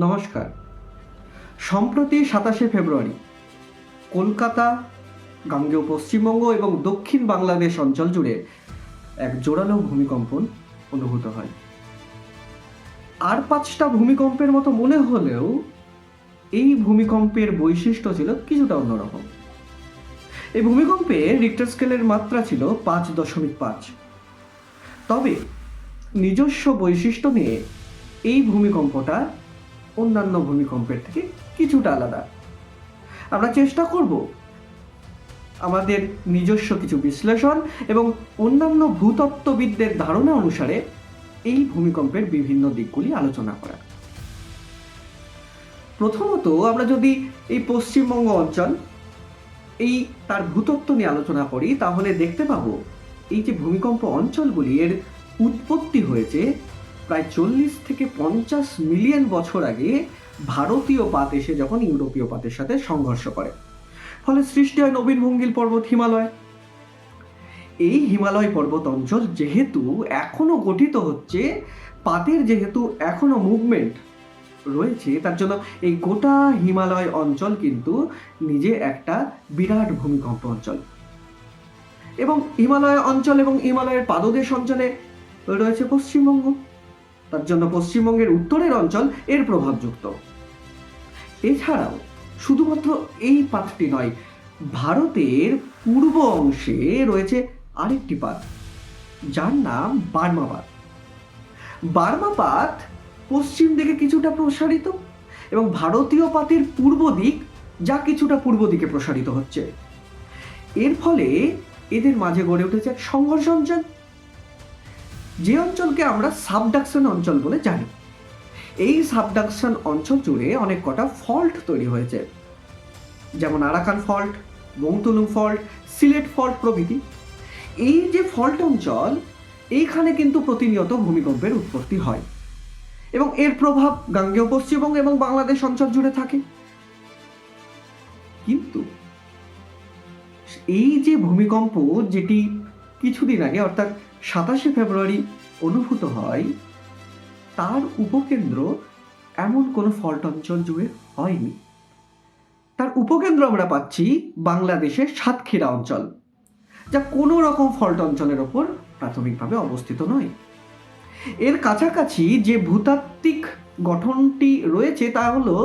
নমস্কার। সম্প্রতি ২৭শে ফেব্রুয়ারি কলকাতা, গাঙ্গেয় পশ্চিমবঙ্গ এবং দক্ষিণ বাংলাদেশ অঞ্চল জুড়ে এক জোরালো ভূমিকম্পন অনুভূত হয়। আর ৫টা ভূমিকম্পের মতো মনে হলেও এই ভূমিকম্পের বৈশিষ্ট্য ছিল কিছুটা অন্যরকম। এই ভূমিকম্পে রিক্টার স্কেলের মাত্রা ছিল ৫.৫। তবে নিজস্ব বৈশিষ্ট্য নিয়ে এই ভূমিকম্পটা অন্যান্য ভূমিকম্পের থেকে কিছুটা আলাদা। আমরা চেষ্টা করব আমাদের নিজস্ব কিছু বিশ্লেষণ এবং অন্যান্য ভূতত্ত্ববিদদের ধারণা অনুসারে এই ভূমিকম্পের বিভিন্ন দিকগুলি আলোচনা করা। প্রথমত আমরা যদি এই পশ্চিমবঙ্গ অঞ্চল তার ভূতত্ত্ব নিয়ে আলোচনা করি, তাহলে দেখতে পাবো এই যে ভূমিকম্প অঞ্চলগুলি এর উৎপত্তি হয়েছে প্রায় 40 থেকে 50 মিলিয়ন বছর আগে ভারতীয় পাত এসে যখন ইউরোপীয় পাতের সাথে সংঘর্ষ করে, ফলে সৃষ্টি হয় নবীন ভঙ্গিল পর্বত হিমালয়। এই হিমালয় পর্বত অঞ্চল যেহেতু এখনো গঠিত হচ্ছে, পাতের যেহেতু এখনো মুভমেন্ট রয়েছে, তার জন্য এই গোটা হিমালয় অঞ্চল কিন্তু নিজে একটা বিরাট ভূমিকম্প অঞ্চল। এবং হিমালয় অঞ্চল এবং হিমালয়ের পাদদেশ অঞ্চলে রয়েছে পশ্চিমবঙ্গ, তার জন্য পশ্চিমবঙ্গের উত্তরের অঞ্চল এর প্রভাবযুক্ত। এছাড়াও শুধুমাত্র এই পাতটি নয়, ভারতের পূর্ব অংশে রয়েছে আরেকটি পাত, যার নাম বার্মা পাত। বার্মা পাত পশ্চিম দিকে কিছুটা প্রসারিত এবং ভারতীয় পাতের পূর্ব দিক যা কিছুটা পূর্ব দিকে প্রসারিত হচ্ছে। এর ফলে এদের মাঝে গড়ে উঠেছে এক সংঘর্ষ অঞ্চল, যে অঞ্চলকে আমরা সাবডাকশন অঞ্চল বলে জানি। এই সাবডাকশন অঞ্চল জুড়ে অনেক কটা ফল্ট তৈরি হয়েছে, যেমন Arakan fault, Moutlung fault, Sylhet fault প্রভৃতি। এই যে ফল্ট অঞ্চল, এইখানে কিন্তু প্রতিনিয়ত ভূমিকম্পের উৎপত্তি হয় এবং এর প্রভাব গাঙ্গেয় পশ্চিমবঙ্গ এবং বাংলাদেশ অঞ্চল জুড়ে থাকে। কিন্তু এই যে ভূমিকম্প যেটি কিছুদিন আগে অর্থাৎ ২৭শে ফেব্রুয়ারি অনুভূত হয়, তার উপকেন্দ্র এমন কোনো ফল্ট অঞ্চল জুড়ে হয়নি। তার উপকেন্দ্র আমরা পাচ্ছি বাংলাদেশের সাতক্ষীরা অঞ্চল, যা কোনো রকম ফল্ট অঞ্চলের ওপর প্রাথমিকভাবে অবস্থিত নয়। এর কাছাকাছি যে ভূতাত্ত্বিক গঠনটি রয়েছে তা হলো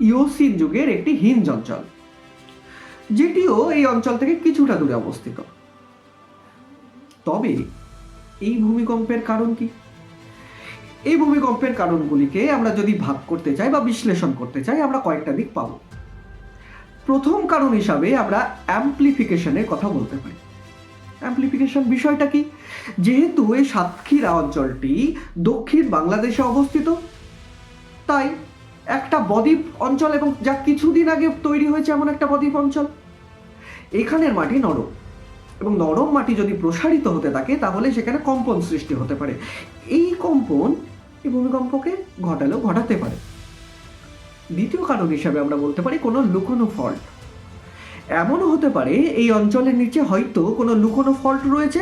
ইওসিন যুগের একটি হিঞ্জ অঞ্চল, যেটিও এই অঞ্চল থেকে কিছুটা দূরে অবস্থিত। তবে এই ভূমিকম্পের কারণ কি? এই ভূমিকম্পের কারণগুলিকে আমরা যদি ভাগ করতে চাই বা বিশ্লেষণ করতে চাই, আমরা কয়েকটা দিক পাব। প্রথম কারণ হিসাবে আমরা অ্যাম্প্লিফিকেশনের কথা বলতে পারি। অ্যাম্প্লিফিকেশন বিষয়টা কি? যেহেতু এই সাতক্ষীরা অঞ্চলটি দক্ষিণ বাংলাদেশে অবস্থিত, তাই একটা বদ্বীপ অঞ্চল এবং যা কিছুদিন আগে তৈরি হয়েছে এমন একটা বদ্বীপ অঞ্চল। এখানের মাটি নরম এবং নরম মাটি যদি প্রসারিত হতে থাকে, তাহলে সেখানে কম্পন সৃষ্টি হতে পারে। এই কম্পন এই ভূমিকম্পকে ঘটাতে পারে। দ্বিতীয় কারণ হিসাবে আমরা বলতে পারি কোনো লুকোনো ফল্ট। এমনও হতে পারে এই অঞ্চলের নিচে হয়তো কোনো লুকোনো ফল্ট রয়েছে,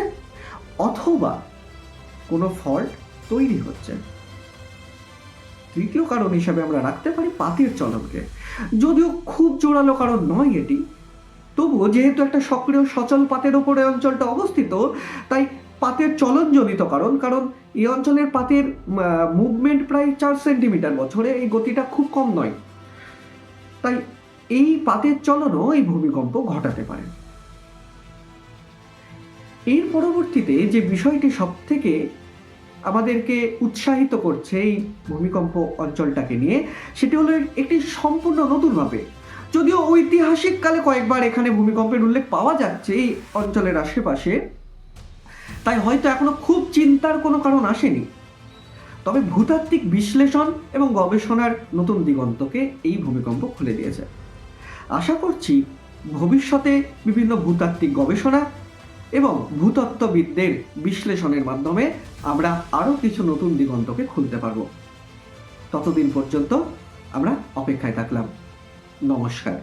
অথবা কোনো ফল্ট তৈরি হচ্ছে। তৃতীয় কারণ হিসাবে আমরা রাখতে পারি পাতের চলনকে। যদিও খুব জোরালো কারণ নয় এটি, তবুও যেহেতু একটা সক্রিয় সচল পাতের ওপরে অঞ্চলটা অবস্থিত, তাই পাতের চলনজনিত কারণ এই অঞ্চলের পাতের মুভমেন্ট প্রায় 4 সেন্টিমিটার বছরে, এই গতিটা খুব কম নয়, তাই এই পাতের চলনও এই ভূমিকম্প ঘটাতে পারে। এর পরবর্তীতে যে বিষয়টি সব থেকে আমাদেরকে উৎসাহিত করছে এই ভূমিকম্প অঞ্চলটাকে নিয়ে, সেটি হলো একটি সম্পূর্ণ নতুনভাবে, যদিও ঐতিহাসিক কালে কয়েকবার এখানে ভূমিকম্পের উল্লেখ পাওয়া যাচ্ছে এই অঞ্চলের আশেপাশে, তাই হয়তো এখনো খুব চিন্তার কোনো কারণ আসেনি। তবে ভূতাত্ত্বিক বিশ্লেষণ এবং গবেষণার নতুন দিগন্তকে এই ভূমিকম্প খুলে দিয়েছে। আশা করছি ভবিষ্যতে বিভিন্ন ভূতাত্ত্বিক গবেষণা এবং ভূতত্ত্ববিদদের বিশ্লেষণের মাধ্যমে আমরা আরও কিছু নতুন দিগন্তকে খুলতে পারব। ততদিন পর্যন্ত আমরা অপেক্ষায় থাকলাম। নমস্কার।